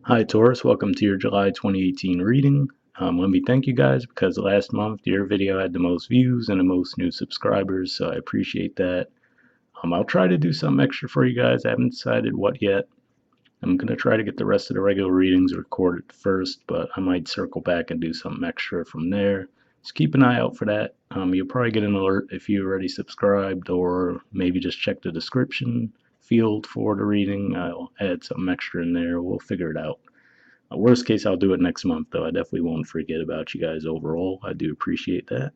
Hi Taurus, welcome to your July 2018 reading. Let me thank you guys because last month your video had the most views and the most new subscribers, so I appreciate that. I'll try to do something extra for you guys. I haven't decided what yet. I'm going to try to get the rest of the regular readings recorded first, but I might circle back and do something extra from there. Just keep an eye out for that. You'll probably get an alert if you already subscribed, or maybe just check the description field for the reading. I'll add something extra in there. We'll figure it out. Worst case, I'll do it next month, though. I definitely won't forget about you guys overall. I do appreciate that.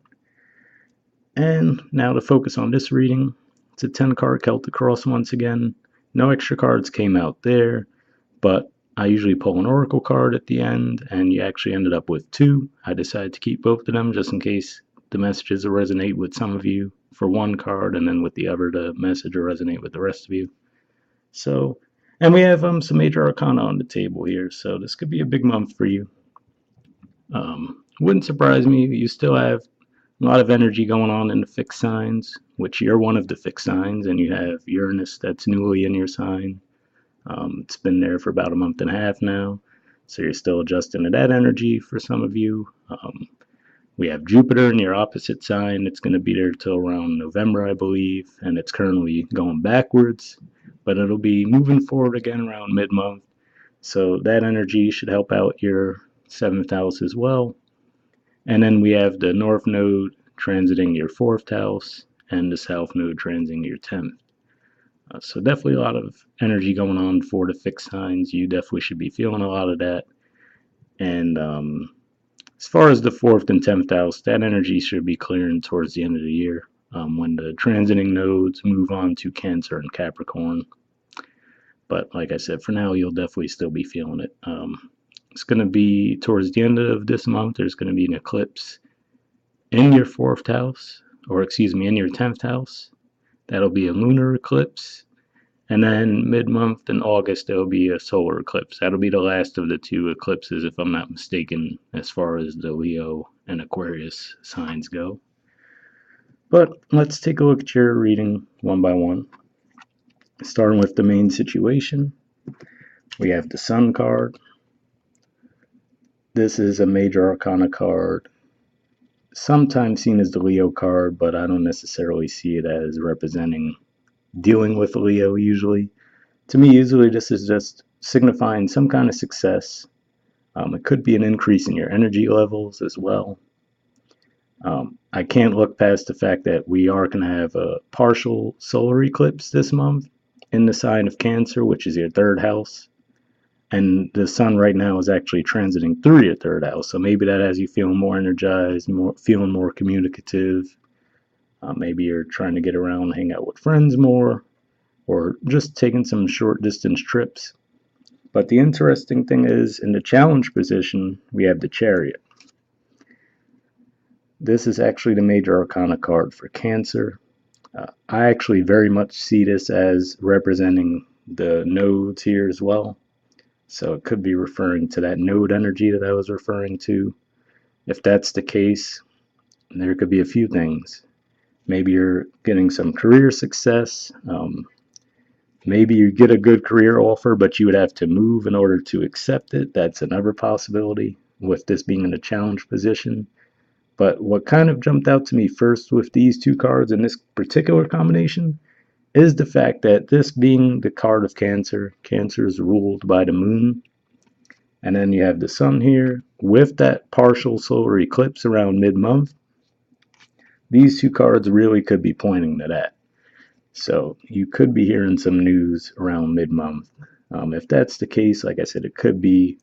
And now to focus on this reading. It's a 10 card Celtic Cross once again. No extra cards came out there, but I usually pull an Oracle card at the end, and you actually ended up with two. I decided to keep both of them just in case the messages will resonate with some of you for one card, and then with the other, the message will resonate with the rest of you. So, and we have some major arcana on the table here, so this could be a big month for you. Wouldn't surprise me. You still have a lot of energy going on in the fixed signs, which you're one of the fixed signs, and you have Uranus that's newly in your sign. It's been there for about a month and a half now, so you're still adjusting to that energy for some of you. We have Jupiter in your opposite sign. It's going to be there till around November, I believe, and it's currently going backwards, but it'll be moving forward again around mid-month. So that energy should help out your 7th house as well. And then we have the North Node transiting your 4th house and the South Node transiting your 10th. So definitely a lot of energy going on for the fixed signs. You definitely should be feeling a lot of that. And as far as the 4th and 10th house, that energy should be clearing towards the end of the year when the transiting nodes move on to Cancer and Capricorn. But like I said, for now, you'll definitely still be feeling it. It's going to be towards the end of this month, there's going to be an eclipse in your 4th house, or excuse me, in your 10th house. That'll be a lunar eclipse. And then mid-month in August, there'll be a solar eclipse. That'll be the last of the two eclipses, if I'm not mistaken, as far as the Leo and Aquarius signs go. But let's take a look at your reading one by one. Starting with the main situation, we have the Sun card. This is a major arcana card, sometimes seen as the Leo card, but I don't necessarily see it as representing dealing with Leo usually. To me, usually this is just signifying some kind of success. It could be an increase in your energy levels as well. I can't look past the fact that we are going to have a partial solar eclipse this month in the sign of Cancer, which is your 3rd house. And the sun right now is actually transiting through your 3rd house. So maybe that has you feeling more energized, feeling more communicative. Maybe you're trying to get around, hang out with friends more, or just taking some short distance trips. But the interesting thing is, in the challenge position, we have the Chariot. This is actually the major arcana card for Cancer. I actually very much see this as representing the nodes here as well. So it could be referring to that node energy that I was referring to. If that's the case, there could be a few things. Maybe you're getting some career success. Maybe you get a good career offer, but you would have to move in order to accept it. That's another possibility with this being in a challenge position. But what kind of jumped out to me first with these two cards in this particular combination is the fact that this being the card of Cancer, Cancer is ruled by the moon. And then you have the sun here with that partial solar eclipse around mid-month. These two cards really could be pointing to that. So you could be hearing some news around mid-month. If that's the case, like I said, it could be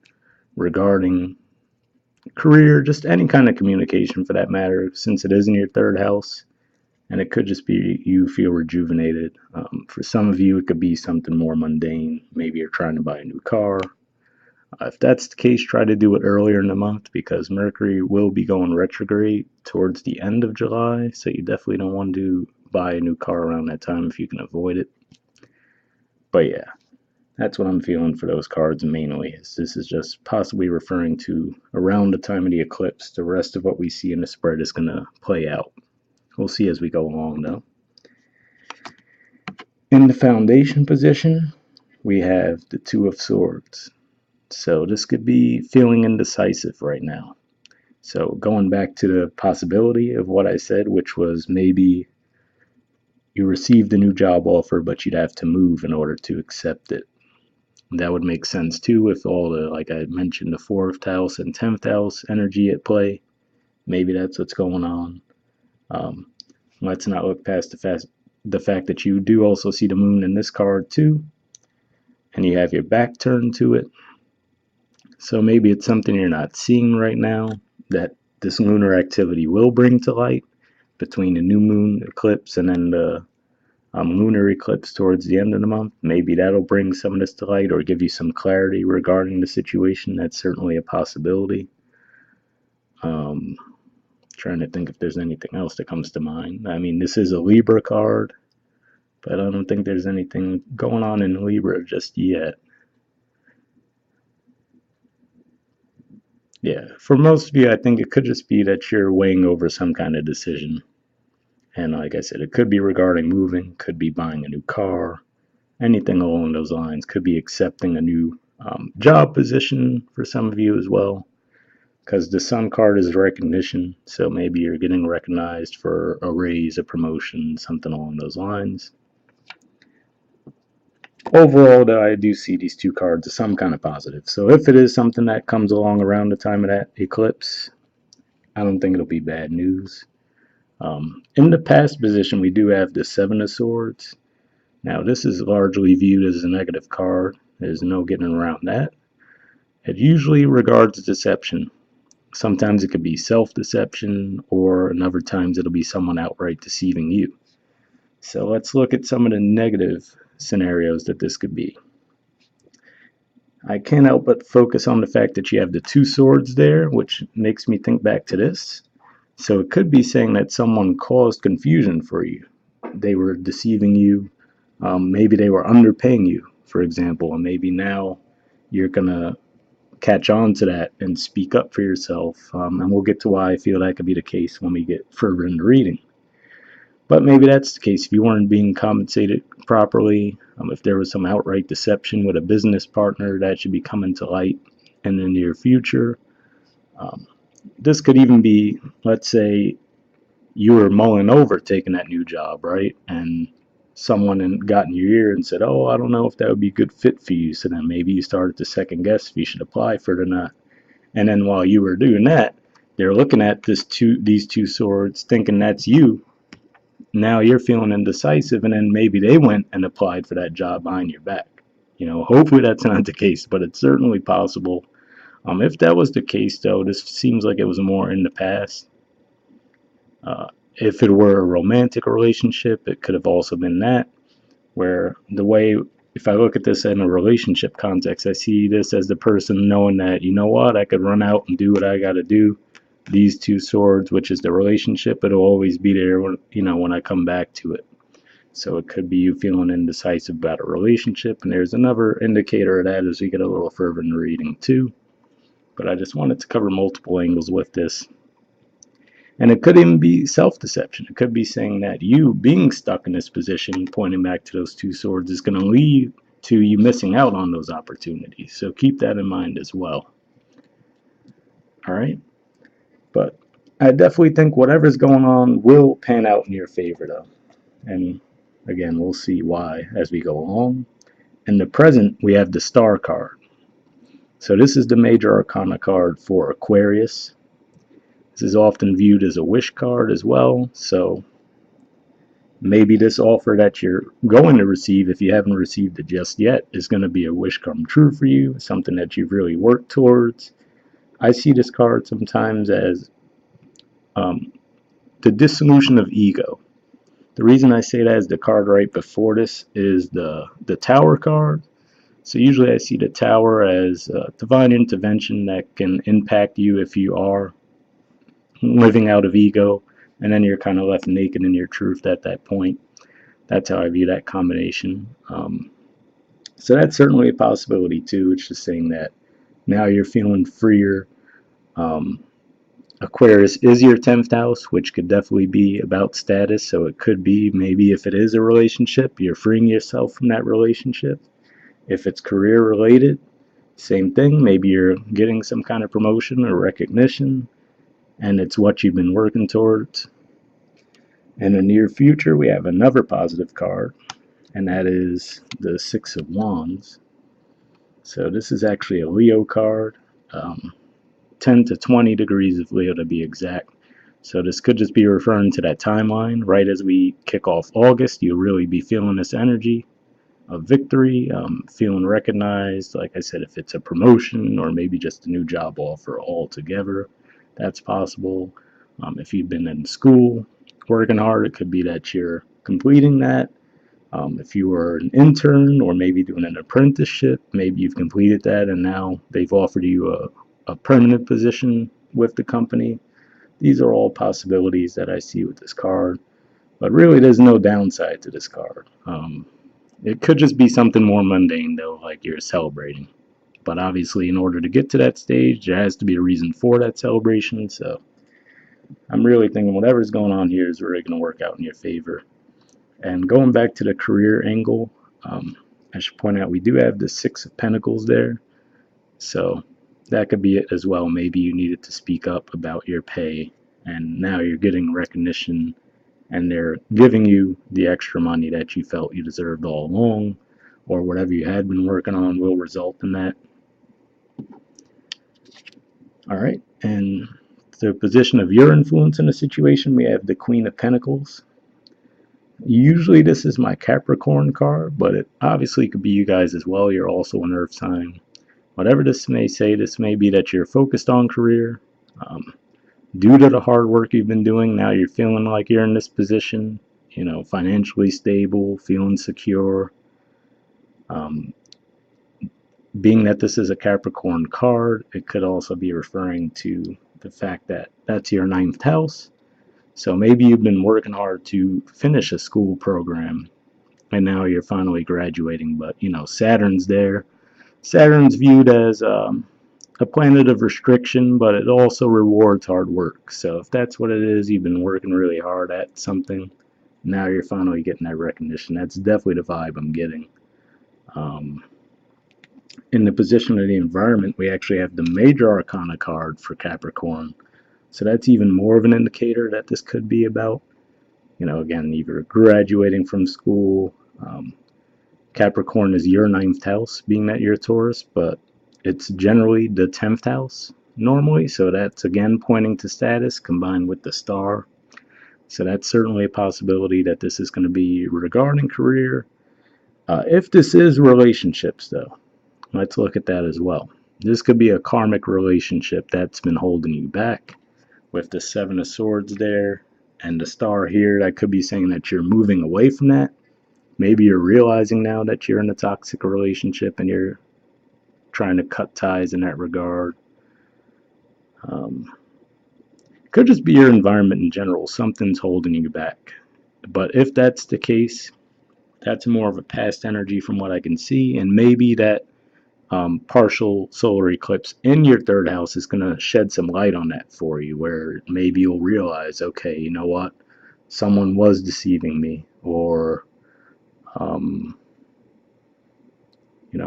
regarding career, just any kind of communication for that matter, since it is in your 3rd house. And it could just be you feel rejuvenated. For some of you, it could be something more mundane. Maybe you're trying to buy a new car. If that's the case, try to do it earlier in the month because Mercury will be going retrograde towards the end of July. So you definitely don't want to buy a new car around that time if you can avoid it. But yeah, that's what I'm feeling for those cards mainly. This is just possibly referring to around the time of the eclipse. The rest of what we see in the spread is going to play out. We'll see as we go along though. In the foundation position, we have the Two of Swords. So this could be feeling indecisive right now. So going back to the possibility of what I said, which was maybe you received a new job offer, but you'd have to move in order to accept it. That would make sense too with all the, like I mentioned, the fourth house and 10th house energy at play. Maybe that's what's going on. Um, let's not look past the fact that you do also see the moon in this card too, and you have your back turned to it. So maybe it's something you're not seeing right now that this lunar activity will bring to light between the new moon eclipse and then the lunar eclipse towards the end of the month. Maybe that'll bring some of this to light or give you some clarity regarding the situation. That's certainly a possibility. Um, Trying to think if there's anything else that comes to mind. I mean, this is a Libra card, but I don't think there's anything going on in Libra just yet. Yeah, for most of you, I think it could just be that you're weighing over some kind of decision. And like I said, it could be regarding moving, could be buying a new car, anything along those lines. Could be accepting a new job position for some of you as well, because the Sun card is recognition. So maybe you're getting recognized for a raise, a promotion, something along those lines. Overall, though, I do see these two cards as some kind of positive. So if it is something that comes along around the time of that eclipse, I don't think it'll be bad news. In the past position, we do have the Seven of Swords. Now, this is largely viewed as a negative card. There's no getting around that. It usually regards deception. Sometimes it could be self-deception, or in other times it'll be someone outright deceiving you. So let's look at some of the negative scenarios that this could be. I can't help but focus on the fact that you have the two swords there, which makes me think back to this. So it could be saying that someone caused confusion for you. They were deceiving you. Maybe they were underpaying you, for example, and maybe now you're going to catch on to that and speak up for yourself. And we'll get to why I feel that could be the case when we get further into reading. But maybe that's the case if you weren't being compensated properly. If there was some outright deception with a business partner, that should be coming to light in the near future. This could even be, let's say, you were mulling over taking that new job, right? And someone got in your ear and said, "Oh, I don't know if that would be a good fit for you." So then maybe you started to second guess if you should apply for it or not. And then while you were doing that, they're looking at these two swords, thinking that's you. Now you're feeling indecisive, and then maybe they went and applied for that job behind your back. Hopefully that's not the case, but it's certainly possible. If that was the case, though, this seems like it was more in the past. If it were a romantic relationship, it could have also been that, where if I look at this in a relationship context, I see this as the person knowing that, you know what, I could run out and do what I got to do. These two swords, which is the relationship, it'll always be there when I come back to it. So it could be you feeling indecisive about a relationship, and there's another indicator of that as we get a little further in the reading too. But I just wanted to cover multiple angles with this. And it could even be self-deception. It could be saying that you being stuck in this position, pointing back to those two swords, is going to lead to you missing out on those opportunities. So keep that in mind as well. All right? But I definitely think whatever's going on will pan out in your favor, though. And again, we'll see why as we go along. In the present, we have the Star card. So this is the major arcana card for Aquarius. This is often viewed as a wish card as well. So maybe this offer that you're going to receive, if you haven't received it just yet, is going to be a wish come true for you, something that you've really worked towards. I see this card sometimes as the dissolution of ego. The reason I say that is the card right before this is the Tower card. So usually I see the Tower as divine intervention that can impact you if you are living out of ego, and then you're kind of left naked in your truth at that point. That's how I view that combination. So that's certainly a possibility too. It's just saying that now you're feeling freer. Aquarius is your 10th house, which could definitely be about status. So it could be maybe if it is a relationship, you're freeing yourself from that relationship. If it's career related, Same thing, maybe you're getting some kind of promotion or recognition, and it's what you've been working towards. In the near future, we have another positive card, and that is the Six of Wands. So this is actually a Leo card, 10 to 20 degrees of Leo to be exact. So this could just be referring to that timeline. Right as we kick off August, you'll really be feeling this energy of victory, feeling recognized. Like I said, if it's a promotion or maybe just a new job offer altogether, that's possible. If you've been in school working hard, it could be that you're completing that. If you were an intern or maybe doing an apprenticeship, maybe you've completed that and now they've offered you a permanent position with the company. These are all possibilities that I see with this card, but really there's no downside to this card. It could just be something more mundane though, like you're celebrating. But obviously, in order to get to that stage, there has to be a reason for that celebration. So I'm really thinking whatever's going on here is really going to work out in your favor. And going back to the career angle, I should point out we do have the Six of Pentacles there. So that could be it as well. Maybe you needed to speak up about your pay, and now you're getting recognition, and they're giving you the extra money that you felt you deserved all along, or whatever you had been working on will result in that. All right, and the position of your influence in the situation, we have the Queen of Pentacles. Usually this is my Capricorn card, but it obviously could be you guys as well. You're also an Earth sign. Whatever this may say, this may be that you're focused on career. Due to the hard work you've been doing, now you're feeling like you're in this position, financially stable, feeling secure. Being that this is a Capricorn card, it could also be referring to the fact that that's your ninth house. So maybe you've been working hard to finish a school program and now you're finally graduating, but Saturn's there. Saturn's viewed as a planet of restriction, but it also rewards hard work. So if that's what it is, you've been working really hard at something, now you're finally getting that recognition. That's definitely the vibe I'm getting. In the position of the environment, we actually have the Major Arcana card for Capricorn. So that's even more of an indicator that this could be about, again, either graduating from school. Capricorn is your ninth house, being that you're Taurus, but it's generally the 10th house normally. So that's again pointing to status combined with the star. So that's certainly a possibility that this is going to be regarding career. If this is relationships, though, let's look at that as well. This could be a karmic relationship that's been holding you back with the Seven of Swords there and the star here. That could be saying that you're moving away from that. Maybe you're realizing now that you're in a toxic relationship and you're trying to cut ties in that regard. Could just be your environment in general. Something's holding you back. But if that's the case, that's more of a past energy from what I can see, and maybe that partial solar eclipse in your third house is going to shed some light on that for you, where maybe you'll realize, okay, you know what, someone was deceiving me, or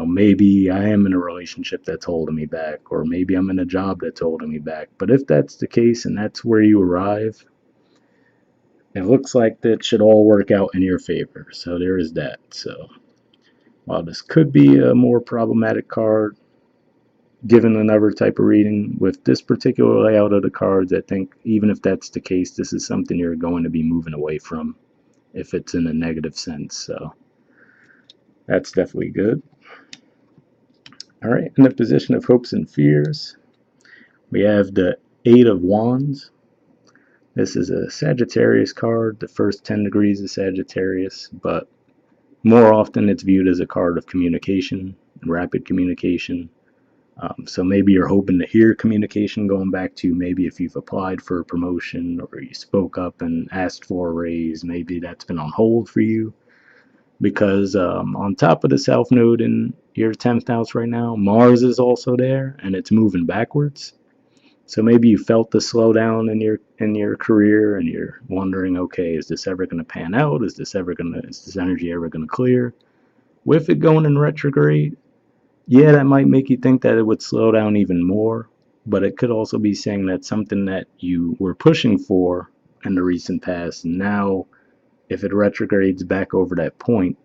maybe I am in a relationship that's holding me back, or maybe I'm in a job that's holding me back. But if that's the case and that's where you arrive, it looks like that should all work out in your favor. So there is that. So while this could be a more problematic card, given another type of reading, with this particular layout of the cards, I think even if that's the case, this is something you're going to be moving away from if it's in a negative sense. So that's definitely good. All right, in the position of hopes and fears, we have the Eight of Wands. This is a Sagittarius card, the first 10 degrees of Sagittarius, but more often it's viewed as a card of communication, rapid communication. So maybe you're hoping to hear communication going back to maybe if you've applied for a promotion or you spoke up and asked for a raise, maybe that's been on hold for you. Because on top of the South Node in your 10th house right now, Mars is also there and it's moving backwards. So maybe you felt the slowdown in your career and you're wondering, okay, is this ever going to pan out? Is this energy ever going to clear? With it going in retrograde, Yeah, that might make you think that it would slow down even more, but it could also be saying that something that you were pushing for in the recent past, now if it retrogrades back over that point,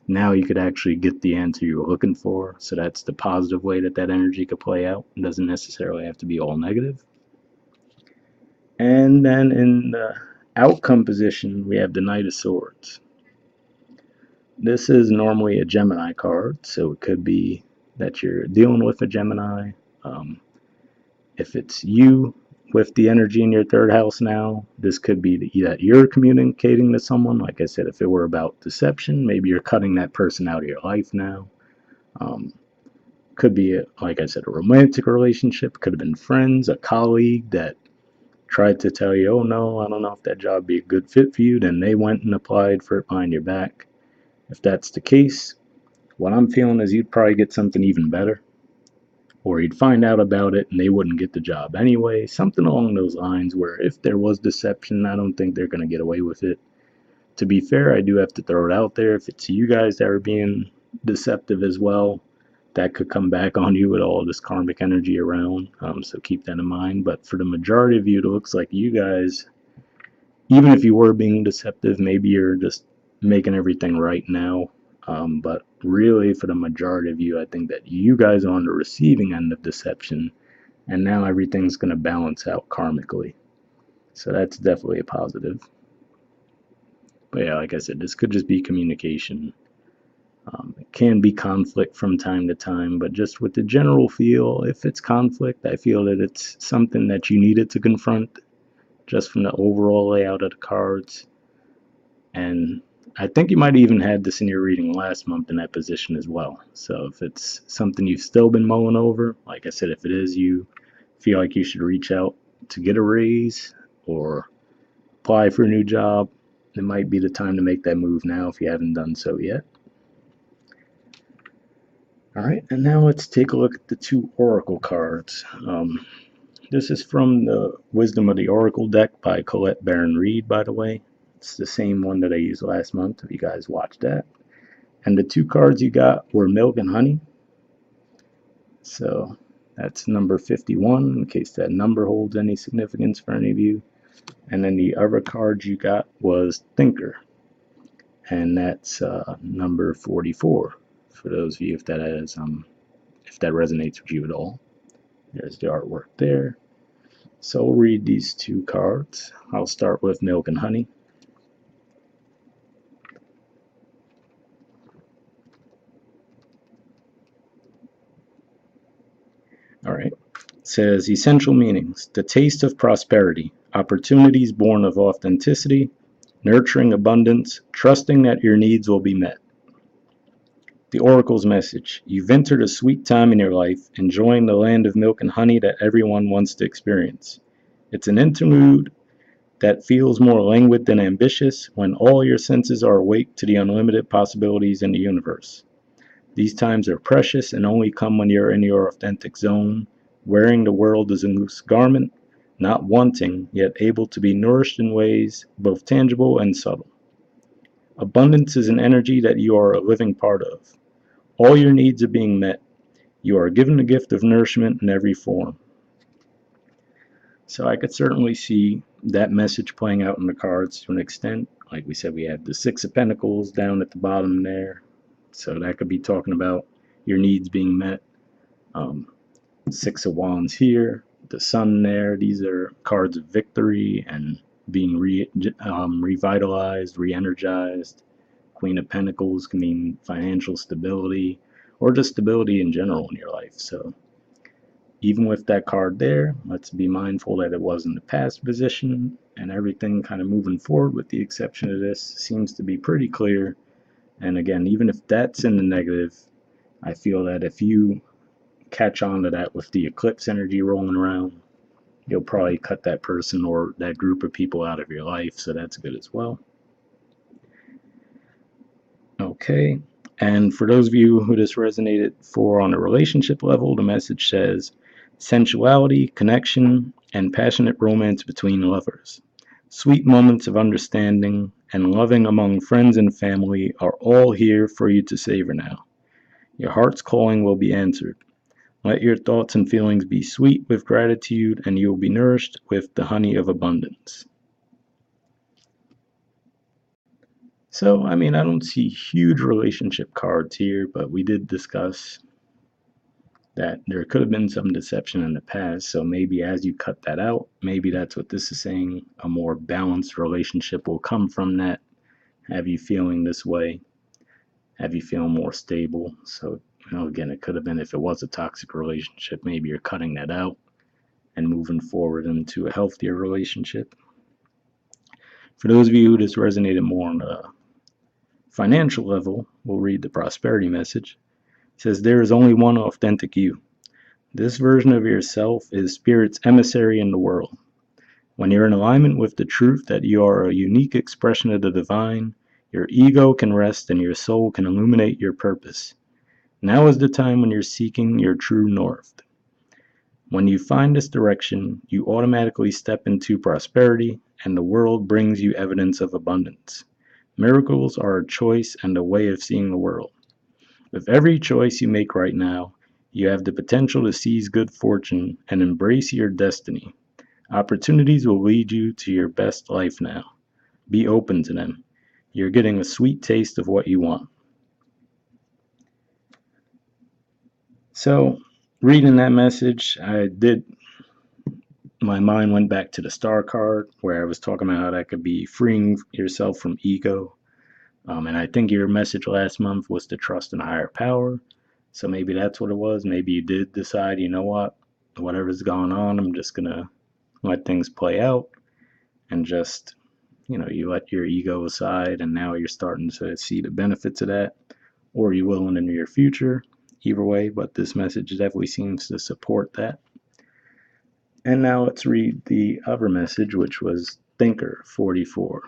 now you could actually get the answer you were looking for. So that's the positive way that that energy could play out. It doesn't necessarily have to be all negative. And then in the outcome position, we have the Knight of Swords. This is normally a Gemini card, so it could be that you're dealing with a Gemini. Um, if it's you with the energy in your third house now, this could be that you're communicating to someone. Like I said, if it were about deception, maybe you're cutting that person out of your life now. Um, could be, like I said, a romantic relationship. Could have been friends, a colleague that tried to tell you, oh no, I don't know if that job would be a good fit for you. Then they went and applied for it behind your back. If that's the case, what I'm feeling is you'd probably get something even better, or you'd find out about it and they wouldn't get the job anyway. Something along those lines where if there was deception, I don't think they're going to get away with it. To be fair, I do have to throw it out there. If it's you guys that are being deceptive as well, that could come back on you with all this karmic energy around. So keep that in mind. But for the majority of you, it looks like you guys, even if you were being deceptive, maybe you're just making everything right now. But really, for the majority of you, I think that you guys are on the receiving end of deception, and now everything's going to balance out karmically. So that's definitely a positive. But yeah, like I said, this could just be communication. It can be conflict from time to time, but just with the general feel, if it's conflict, I feel that it's something that you needed to confront just from the overall layout of the cards. And I think you might have even had this in your reading last month in that position as well. So if it's something you've still been mulling over, like I said, if it is you feel like you should reach out to get a raise or apply for a new job, it might be the time to make that move now if you haven't done so yet. All right, and now let's take a look at the two Oracle cards. This is from the Wisdom of the Oracle deck by Colette Baron Reed, by the way. It's the same one that I used last month, if you guys watched that. And the two cards you got were Milk and Honey. So that's number 51, in case that number holds any significance for any of you. And then the other card you got was Thinker, and that's number 44. For those of you if that resonates with you at all. There's the artwork there. So we'll read these two cards. I'll start with Milk and Honey. All right. It says essential meanings: the taste of prosperity, opportunities born of authenticity, nurturing abundance, trusting that your needs will be met. The Oracle's message: you've entered a sweet time in your life, enjoying the land of milk and honey that everyone wants to experience. It's an interlude that feels more languid than ambitious when all your senses are awake to the unlimited possibilities in the universe. These times are precious and only come when you're in your authentic zone, wearing the world as a loose garment, not wanting, yet able to be nourished in ways both tangible and subtle. Abundance is an energy that you are a living part of. All your needs are being met. You are given the gift of nourishment in every form. So I could certainly see that message playing out in the cards to an extent. Like we said, we have the Six of Pentacles down at the bottom there. So that could be talking about your needs being met. Six of Wands here, the Sun there. These are cards of victory and being revitalized, re-energized. Queen of Pentacles can mean financial stability or just stability in general in your life. So even with that card there, let's be mindful that it was in the past position, and everything kind of moving forward with the exception of this seems to be pretty clear. And again, even if that's in the negative, I feel that if you catch on to that with the eclipse energy rolling around, you'll probably cut that person or that group of people out of your life, so that's good as well. Okay, and for those of you who this resonated for on a relationship level, the message says sensuality, connection, and passionate romance between lovers. Sweet moments of understanding and loving among friends and family are all here for you to savor now. Your heart's calling will be answered. Let your thoughts and feelings be sweet with gratitude, and you will be nourished with the honey of abundance. So, I mean, I don't see huge relationship cards here, but we did discuss that there could have been some deception in the past. So maybe as you cut that out, maybe that's what this is saying. A more balanced relationship will come from that. Have you feeling this way? Have you feel more stable? So, again, it could have been if it was a toxic relationship, maybe you're cutting that out and moving forward into a healthier relationship. For those of you who this resonated more on a financial level, we'll read the prosperity message. It says, there is only one authentic you. This version of yourself is Spirit's emissary in the world. When you're in alignment with the truth that you are a unique expression of the divine, your ego can rest and your soul can illuminate your purpose. Now is the time when you're seeking your true north. When you find this direction, you automatically step into prosperity, and the world brings you evidence of abundance. Miracles are a choice and a way of seeing the world. With every choice you make right now, you have the potential to seize good fortune and embrace your destiny. Opportunities will lead you to your best life now. Be open to them. You're getting a sweet taste of what you want. So, reading that message, my mind went back to the star card where I was talking about how that could be freeing yourself from ego. And I think your message last month was to trust in higher power. So maybe that's what it was. Maybe you did decide, you know what, whatever's going on, I'm just going to let things play out and just, you let your ego aside, and now you're starting to see the benefits of that, or you will in the near future. Either way, but this message definitely seems to support that. And now let's read the other message, which was Thinker 44.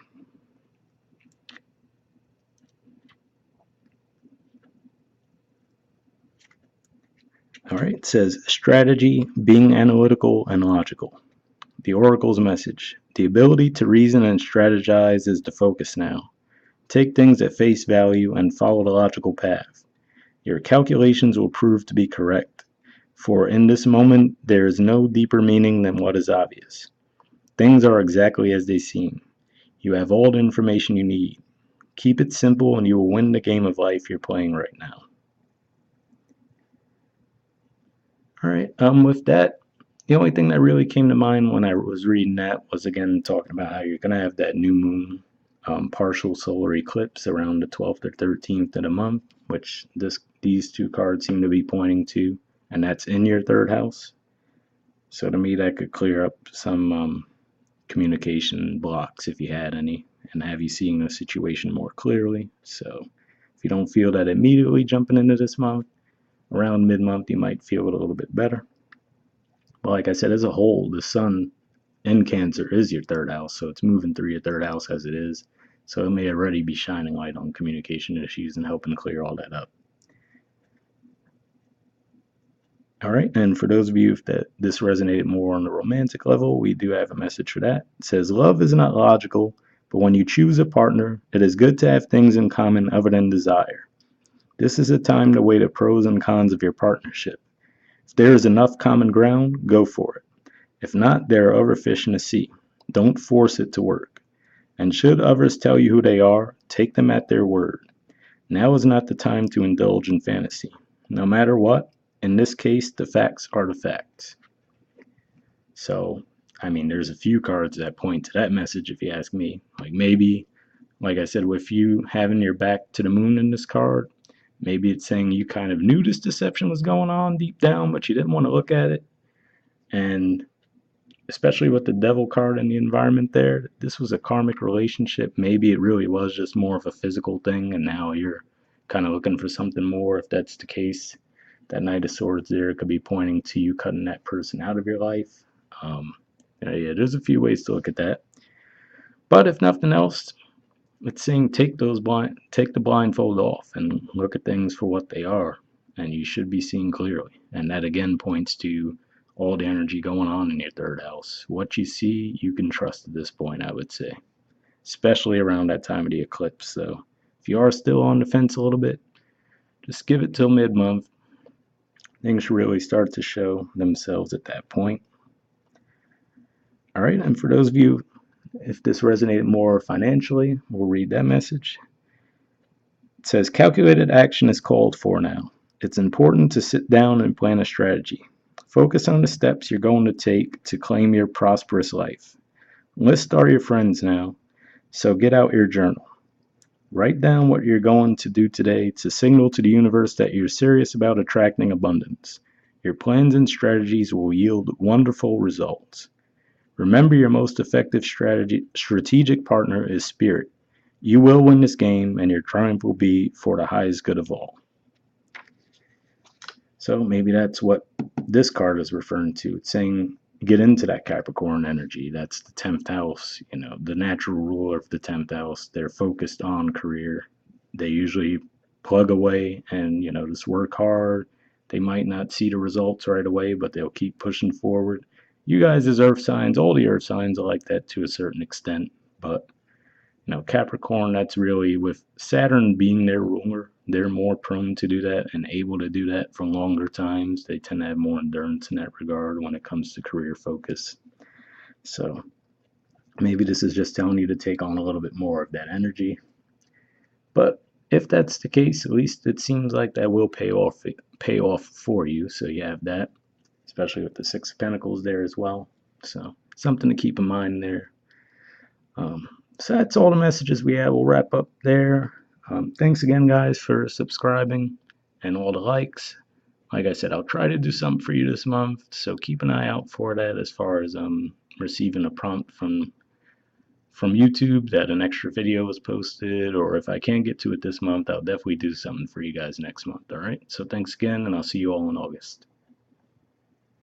All right, it says strategy, being analytical and logical. The Oracle's message. The ability to reason and strategize is the focus now. Take things at face value and follow the logical path. Your calculations will prove to be correct, for in this moment there is no deeper meaning than what is obvious. Things are exactly as they seem. You have all the information you need. Keep it simple and you will win the game of life you're playing right now. All right, with that, the only thing that really came to mind when I was reading that was again talking about how you're going to have that new moon partial solar eclipse around the 12th or 13th of the month, which these two cards seem to be pointing to, and that's in your third house. So to me, that could clear up some communication blocks if you had any, and have you seeing the situation more clearly. So if you don't feel that immediately jumping into this month, around mid-month you might feel it a little bit better. But like I said, as a whole, the sun in Cancer is your third house, so it's moving through your third house as it is. So it may already be shining light on communication issues and helping clear all that up. All right, and for those of you that this resonated more on the romantic level, we do have a message for that. It says, love is not logical, but when you choose a partner, it is good to have things in common other than desire. This is a time to weigh the pros and cons of your partnership. If there is enough common ground, go for it. If not, there are other fish in the sea. Don't force it to work. And should others tell you who they are, take them at their word. Now is not the time to indulge in fantasy. No matter what, in this case, the facts are the facts. So, I mean, there's a few cards that point to that message if you ask me. Like maybe, like I said, with you having your back to the moon in this card, maybe it's saying you kind of knew this deception was going on deep down, but you didn't want to look at it. And especially with the devil card in the environment there, this was a karmic relationship. Maybe it really was just more of a physical thing, and now you're kind of looking for something more. If that's the case, that Knight of Swords there could be pointing to you cutting that person out of your life. Yeah, there's a few ways to look at that. But if nothing else, it's saying take the blindfold off and look at things for what they are, and you should be seeing clearly. And that again points to all the energy going on in your third house. What you see, you can trust at this point, I would say, especially around that time of the eclipse. So if you are still on the fence a little bit, Just give it till mid-month. Things really start to show themselves at that point. All right, and for those of you, if this resonated more financially, we'll read that message. It says, calculated action is called for now. It's important to sit down and plan a strategy. Focus on the steps you're going to take to claim your prosperous life. List all your friends now, so get out your journal. Write down what you're going to do today to signal to the universe that you're serious about attracting abundance. Your plans and strategies will yield wonderful results. Remember, your most effective strategic partner is spirit. You will win this game, and your triumph will be for the highest good of all. So maybe that's what this card is referring to. It's saying get into that Capricorn energy. That's the 10th house, the natural ruler of the 10th house. They're focused on career. They usually plug away and, just work hard. They might not see the results right away, but they'll keep pushing forward. You guys as earth signs, all the earth signs are like that to a certain extent, but Capricorn, that's really with Saturn being their ruler, they're more prone to do that and able to do that for longer times. They tend to have more endurance in that regard when it comes to career focus. So maybe this is just telling you to take on a little bit more of that energy. But if that's the case, at least it seems like that will pay off for you. So you have that, especially with the Six of Pentacles there as well. So something to keep in mind there. So that's all the messages we have. We'll wrap up there. Thanks again, guys, for subscribing and all the likes. Like I said, I'll try to do something for you this month, so keep an eye out for that as far as receiving a prompt from YouTube that an extra video was posted, or if I can't get to it this month, I'll definitely do something for you guys next month, all right? So thanks again, and I'll see you all in August.